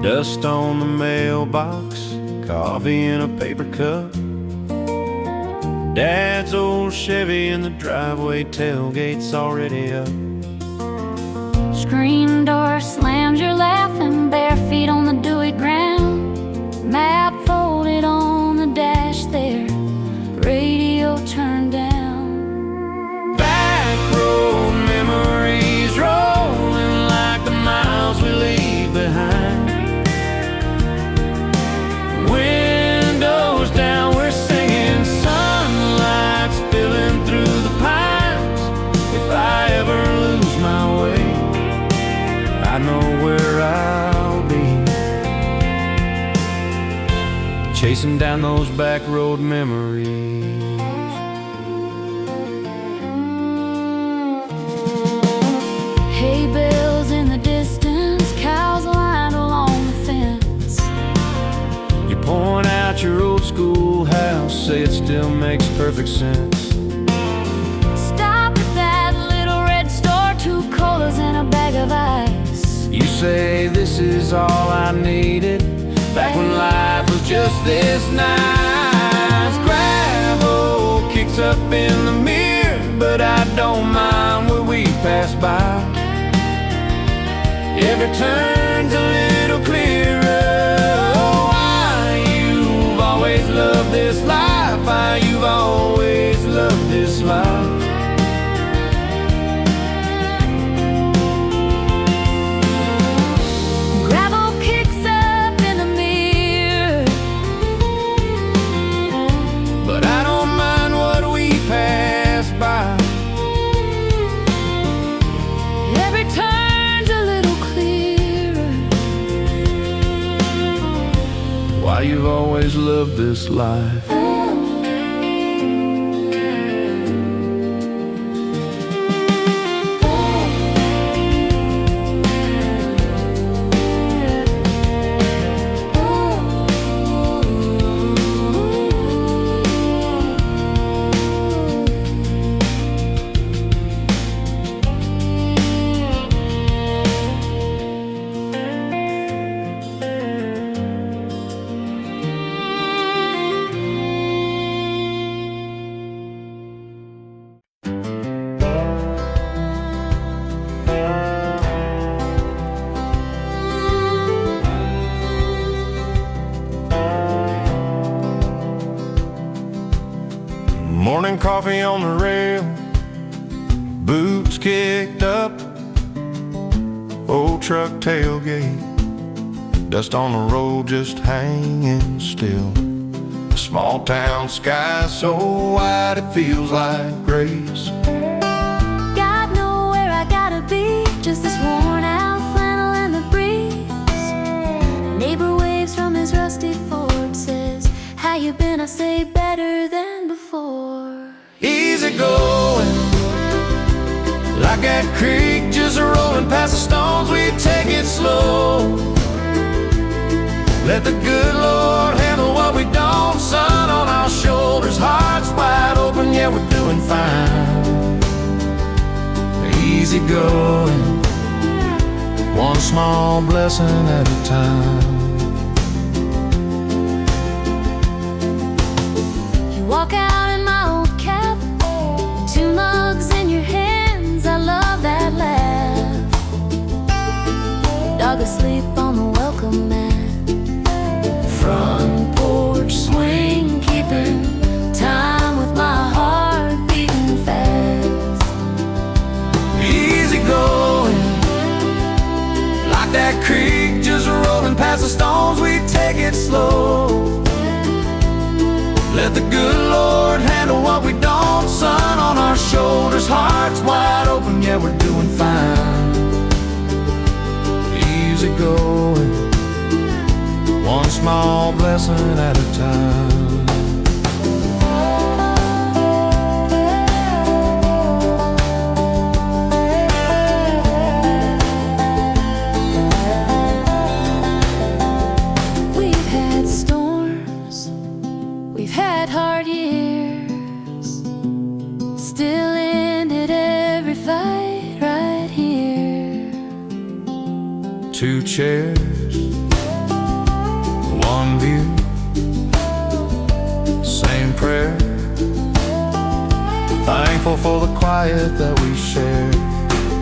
Dust on the mailbox, coffee in a paper cup. Dad's old Chevy in the driveway, tailgate's already up. Screen door slams, you're laughing, bare feet on the dewy ground. Map folded on the dash there, radio turned down. Back road memories rolling like the miles we leave behind. Windows down, we're singing, sunlight spilling through the pines. If I ever lose my way, I know where I'll be, chasing down those back road memories. Hay bales in the distance, cows lined along the fence. You point out your old schoolhouse, say it still makes perfect sense. Stop at that little red store, 2 colas and a bag of ice. You say this is all I needed, back when life was just this nice. Gravel kicks up in the mirror, but I don't mind where we pass by. Every turn's a little clearer. Oh, why you've always loved this life, why you've always loved this life. Gravel kicks up in the mirror, But I don't mind what we pass by. every turn's a little clearer. Why you've always loved this life. Morning coffee on the rail, boots kicked up, old truck tailgate, dust on the road just hanging still. Small town sky so wide it feels like grace. God know where I gotta be, just this worn out flannel and the breeze. Neighbor waves from his rusty Ford, says, how you been? I say, better than before. Easy going, like that creek just rolling past the stones. We take it slow, let the good Lord handle what we don't. Sun on our shoulders, hearts wide open, yeah, we're doing fine. Easy going, one small blessing at a time. You walk out in my old cap, 2 mugs in your hands, I love that laugh. Dog asleep on the welcome mat, front porch swing, keeping time with my heart beating fast. Easy going, like that creek just rolling past the stones. We take it slow, let the good Lord handle what we don't. Sun on our shoulders, hearts wide open, yeah, we're doing fine. Easy going, one small blessing at a time. We've had storms, we've had hard years, still ended every fight right here. 2 chairs Thankful for the quiet that we share.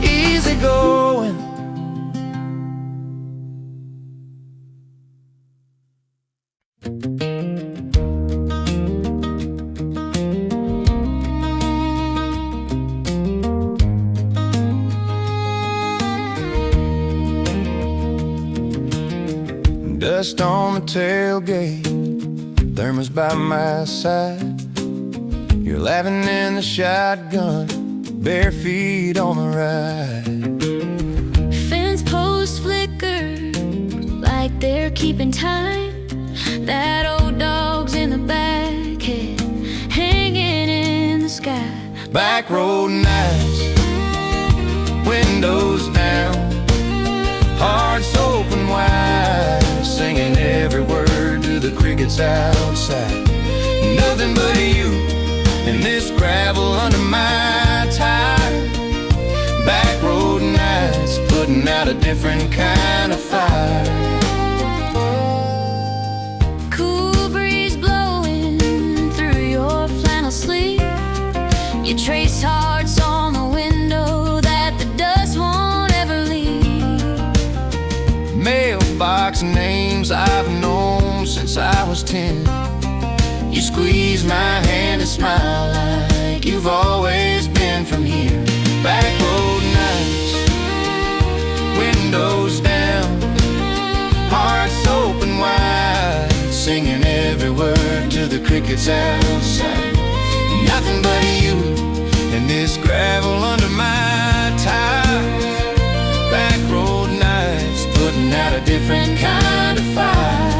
Easy going. Dust on the tailgate, thermos by my side. You're laughing in the shotgun, bare feet on the ride. Fence posts flicker like they're keeping time. That old dog's in the back head, hanging in the sky. Back road nights, windows down, hearts open wide, singing every word to the crickets outside. Nothing but you and this gravel under my tire. Back road nights, putting out a different kind of fire. Cool breeze blowing through your flannel sleeve. You trace hearts on the window that the dust won't ever leave. Mailbox names I've known since I was 10. You squeeze my hand and smile like you've always been from here. Back road nights, windows down, hearts open wide, singing every word to the crickets outside. Nothing but you and this gravel under my tires. Back road nights, putting out a different kind of fire.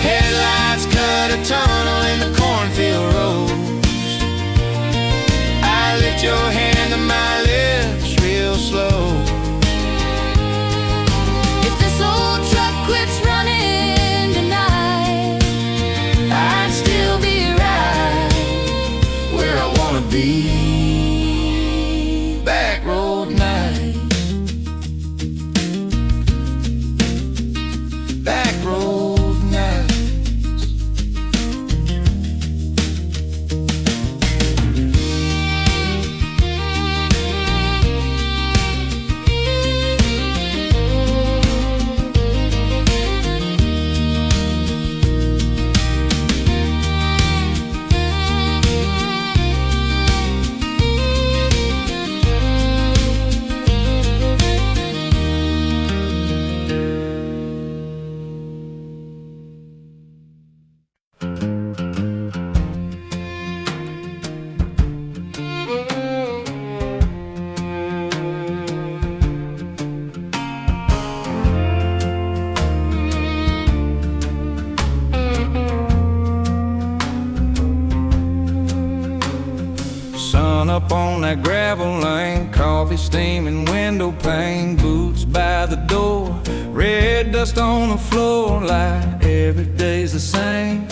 Headlights cut a tunnel in the cornfield roads. I lift your hand to my lips real slow. If this old truck quits running tonight, I'd still be right where I wanna be. Back road nights, back road nights. Sun up on that gravel lane, coffee steaming, window pane, boots by the door, red dust on the floor like every day's the same.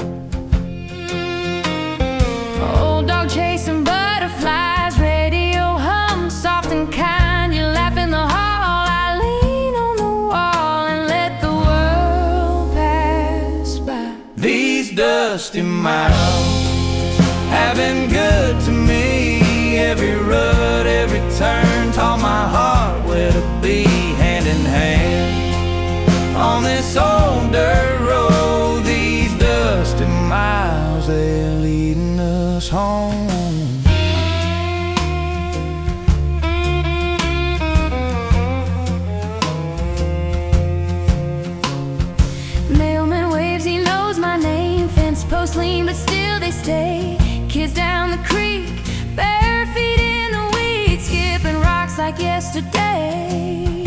old dog chasing butterflies, radio hum soft and kind. You laugh in the hall, I lean on the wall and let the world pass by. These dusty miles have been good to me. Every rut, every turn taught my heart where to be, hand in hand on this old dirt road. These dusty miles, they're leading us home. Mailman waves, he knows my name. Fence posts lean, but still they stay. Kids down the creek, bare feet in the weeds, skipping rocks like yesterday.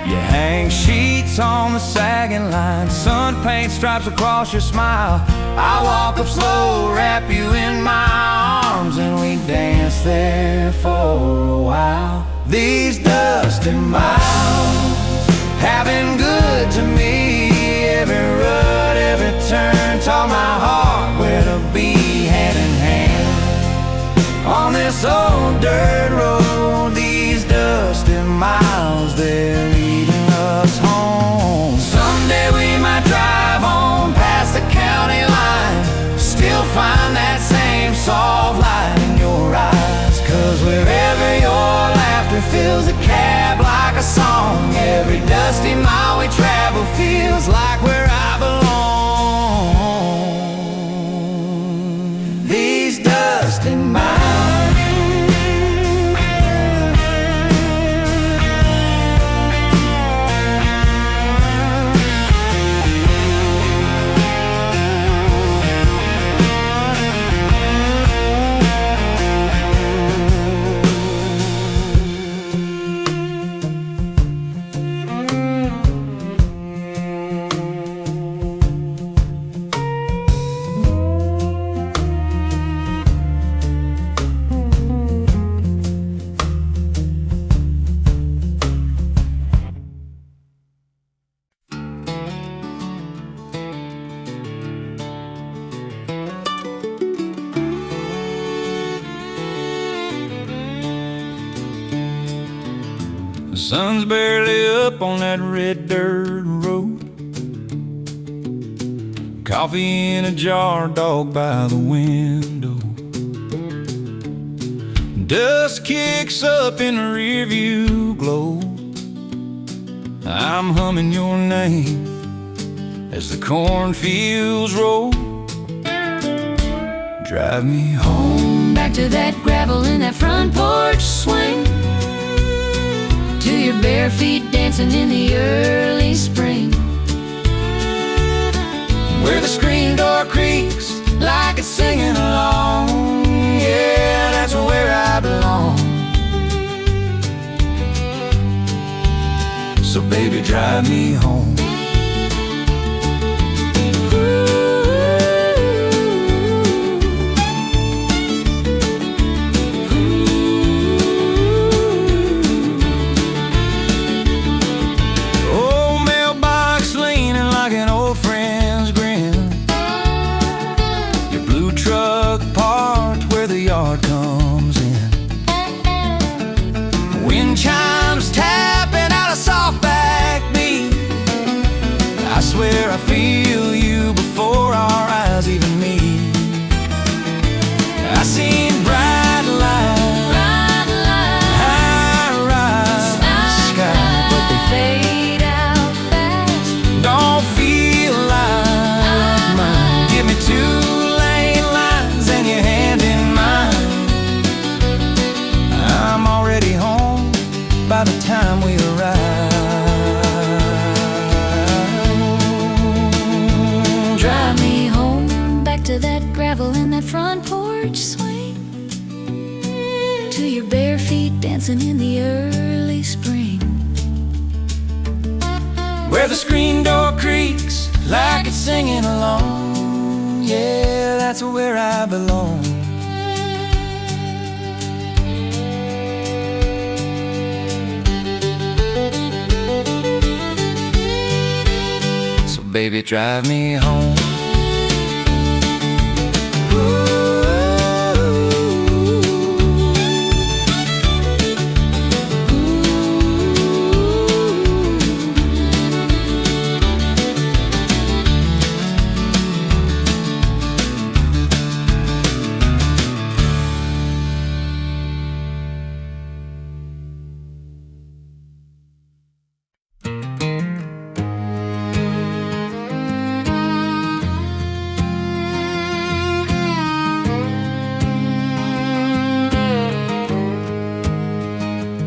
You hang sheets on the sagging line, sun paint stripes across your smile. I walk up slow, wrap you in my arms, and we dance there for a while. These dusty miles have been good to me. Every rut, every turn taught my heart where to be, hand in hand on this old dirt road. These dusty miles, they're leading us home. Someday we might drive on past the county line, still find that same Sun's barely up on that red dirt road. Coffee in a jar, dog by the window. Dust kicks up in the rearview glow. I'm humming your name as the cornfields roll. Drive me home Back to that gravel in that front porch swing, to your bare feet dancing in the early spring, where the screen door creaks like it's singing along. Yeah, that's where I belong. So baby, drive me home. Comes in, wind chimes tapping out a soft backbeat. I swear I feel you before our eyes even meet. I seen bright lights, high-rise sky, but they fade out fast. don't feel like mine. Give me 2-lane lines and your hand in mine. I'm already home by the time we arrive. Drive me home, back to that gravel in that front porch swing, to your bare feet dancing in the early spring, Where the screen door creaks like it's singing along. Yeah, that's where I belong. So baby, drive me home.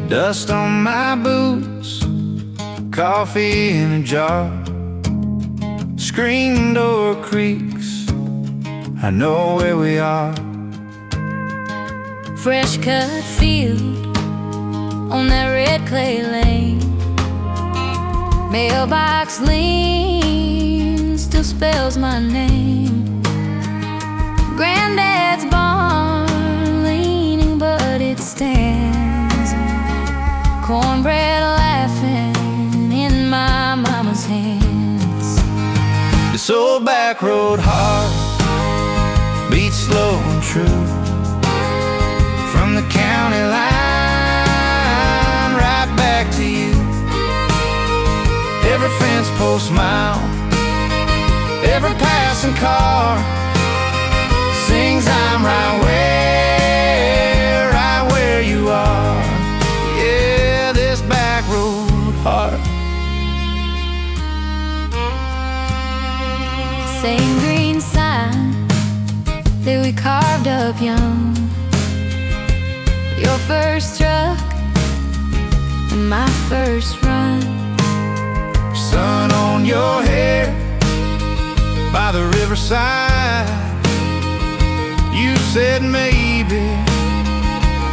Dust on my boots, coffee in a jar, screen door creaks, I know where we are. fresh cut field on that red clay lane. Mailbox lean still spells my name. Granddad's barn leaning, but it stands. Cornbread laughing in my mama's hands. This old back road heart beats slow and true, from the county line right back to you. Every fence post mile, every passing car sings I'm right where you are. Yeah, this back road heart. Same green sign that we carved up young. Your first truck and my first run. Sun on your hair by the riverside. You said maybe,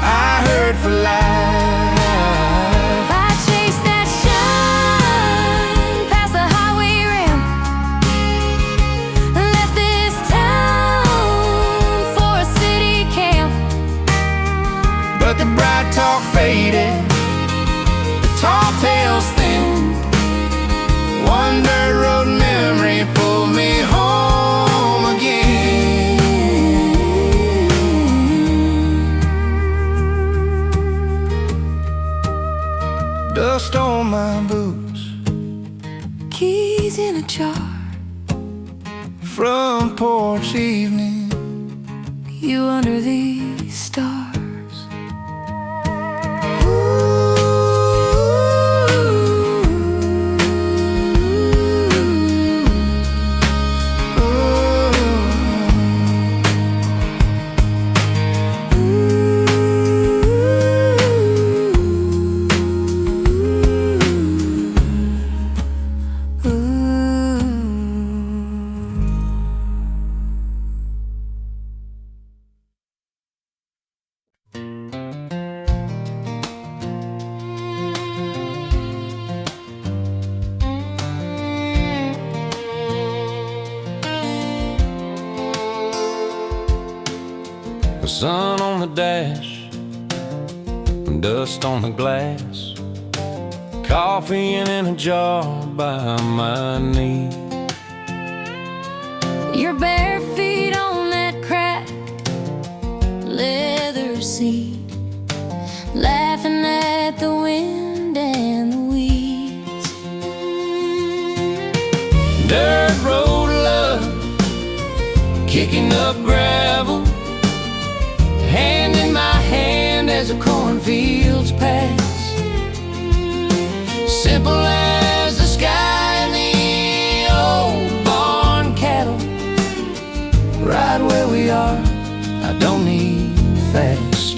I heard for life. I chased that shine past the highway rim, left this town for a city camp. But the bright talk faded, the tall tales thinned. One dirt road memory pulled me home again. front porch evening, you under these stars. The sun on the dash, dust on the glass, coffee in a jar by my knee. Your bare feet on that cracked leather seat, laughing at the wind and the weeds. Dirt road love, kicking up gravel, hand in my hand as the cornfields pass. Simple as the sky and the old barn cattle. Right where we are, I don't need fast.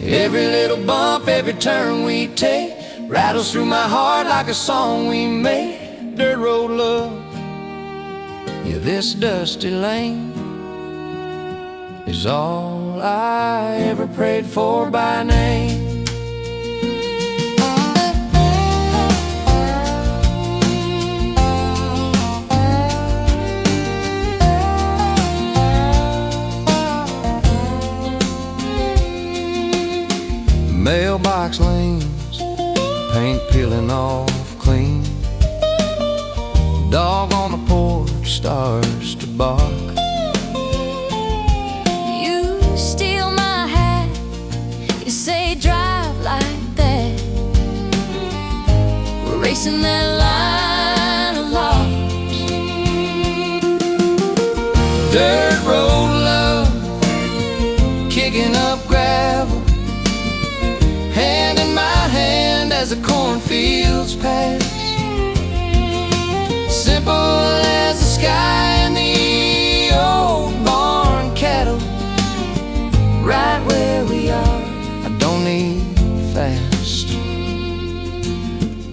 Every little bump, every turn we take, rattles through my heart like a song we made. Dirt road love, yeah, this dusty lane is all I ever prayed for by name. Mailbox lanes, paint peeling off clean, dog on the porch starts to bark. Racing that line of logs. Dirt road love, kicking up gravel, hand in my hand as the cornfields pass. Simple as the sky and the old barn cattle. Right where we are, I don't need fast.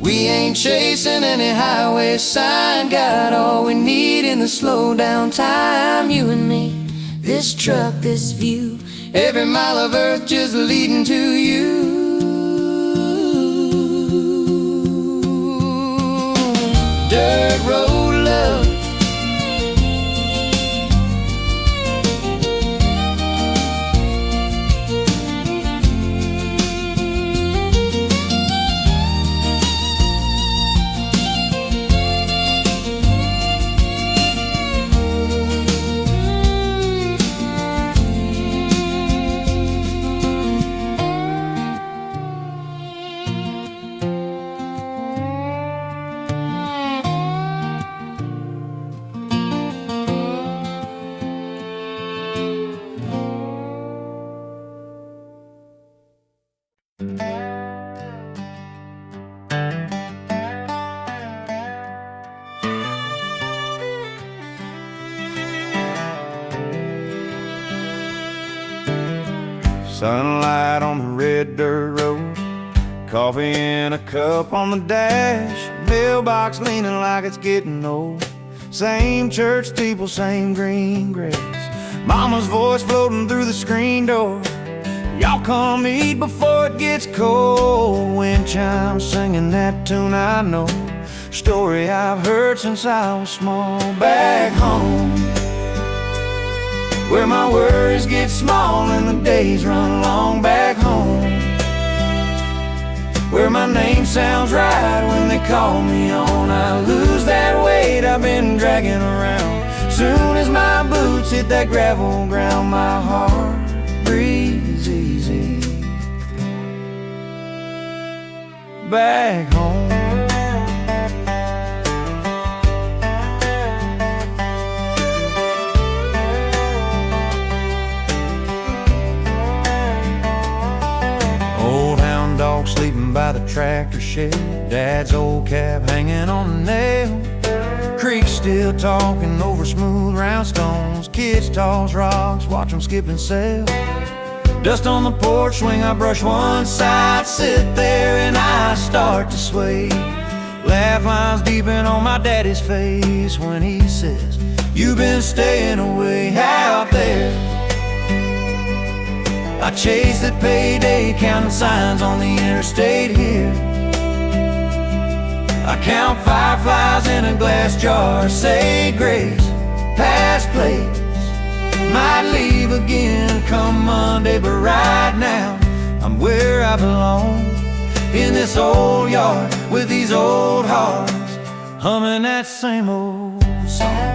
We ain't chasing any highway sign, got all we need in the slow down time. You and me, this truck, this view, every mile of earth just leading to you. Dirt road love, sunlight on the red dirt road, coffee in a cup on the dash, mailbox leaning like it's getting old. Same church steeple, same green grass, mama's voice floating through the screen door. Y'all come eat before it gets cold. Wind chimes singing that tune I know, story I've heard since I was small. Back home, where my worries get small and the days run long. Back home, where my name sounds right when they call me on. I lose that weight I've been dragging around. Soon as my boots hit that gravel ground, my heart breathes easy. Back home, by the tractor shed, Dad's old cab hanging on a nail. Creek still talking over smooth round stones. Kids toss rocks, watch them skip and sail. Dust on the porch swing, I brush one side, sit there and I start to sway. Laugh lines deepen on my daddy's face when he says, "You've been staying away out there." I chase that payday, counting signs on the interstate here. I count fireflies in a glass jar, say grace, past place. Might leave again come Monday, but right now I'm where I belong, in this old yard with these old hearts, humming that same old song.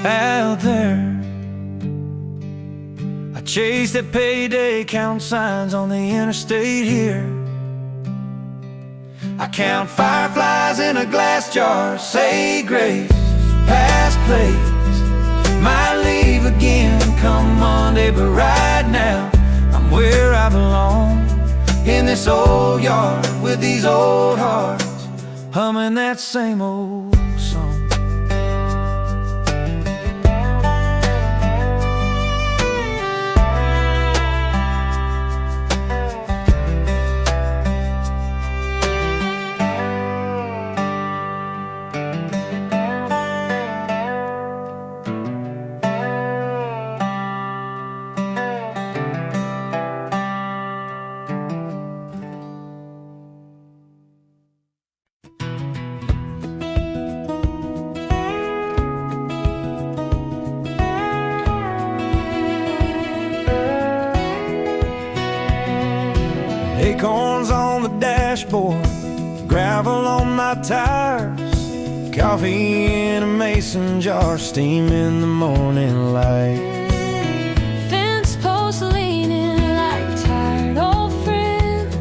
Out there, I chase that payday, count signs on the interstate here. I count fireflies in a glass jar, say grace, past place. Might leave again come Monday, but right now I'm where I belong, in this old yard with these old hearts, humming that same old song. Acorns on the dashboard, gravel on my tires, coffee in a mason jar, steam in the morning light. Fence posts leaning like tired old friends,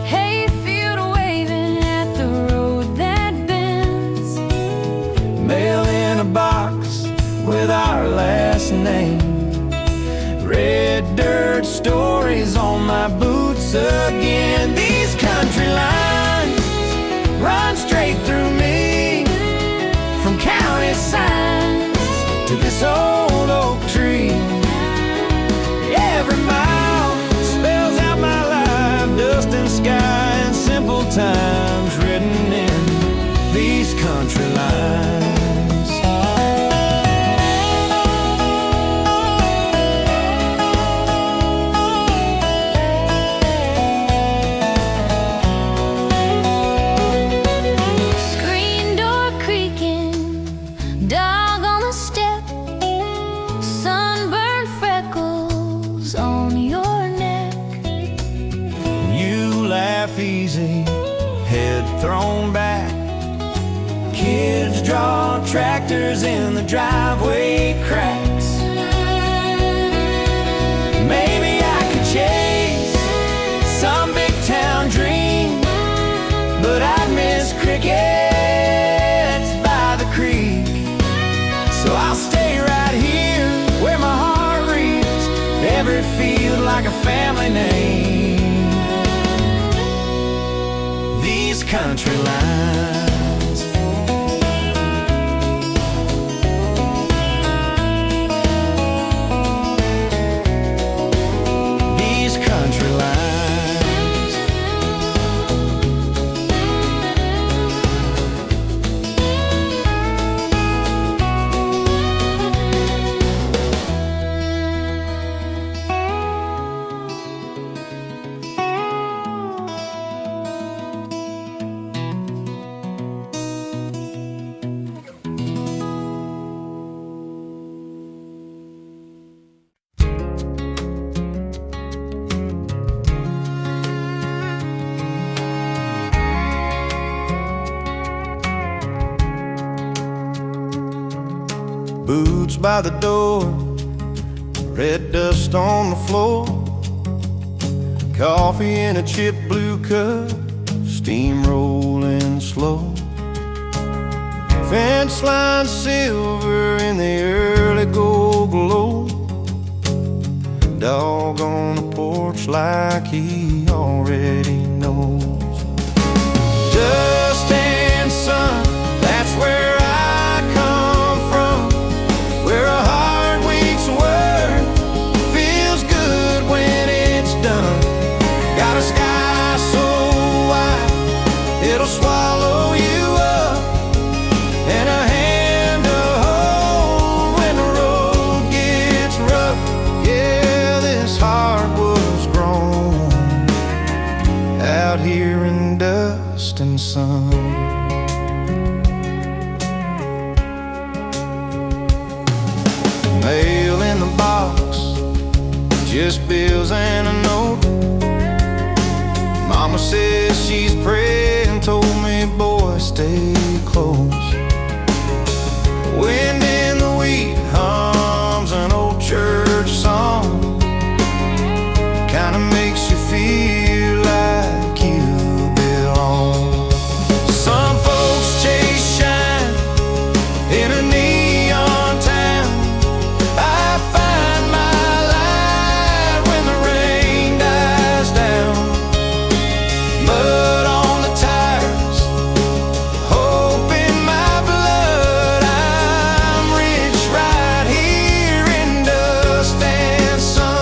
hayfield waving at the road that bends. Mail in a box with our last name, red dirt stories on my boots again. These country lines run straight through me, from county signs to this old oak tree. Every mile spells out my life, dust and sky and simple times written in these country lines. Easy, head thrown back. Kids draw tractors in the driveway cracks. Maybe I could chase some big town dream, but I'd miss crickets by the creek. So I'll stay right here where my heart reads every field like a family name. These country lines. These country lines. boots by the door, red dust on the floor, coffee in a chip blue cup, steam rolling slow. Fence line silver in the early gold glow, dog on the porch like he already knows. Dust and sun, that's where I come from, where a hard week's work feels good when it's done. Got a sky so wide it'll swallow you up, and a hand to hold when the road gets rough. Yeah, this heart was grown out here in dust and sun. Mail in the box, just bills and a note. Mama says she's praying, told me, boy, stay close. Wind in the wheat hums an old church song, kinda makes you feel like you belong. Some folks chase shine in a neon town. I find my light when the rain dies down. Mud on the tires, hope in my blood. I'm rich right here in dust and sun.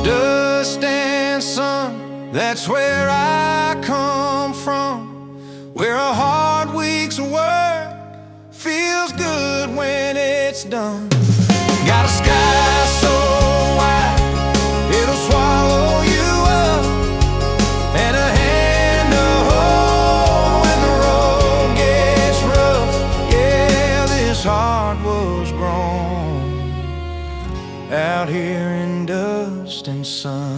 Dust and sun, that's where I come from, where a hard week's work feels good when it's done. Got a sky so wide it'll swallow you up, and a hand to hold when the road gets rough. Yeah, this heart was grown out here in dust and sun.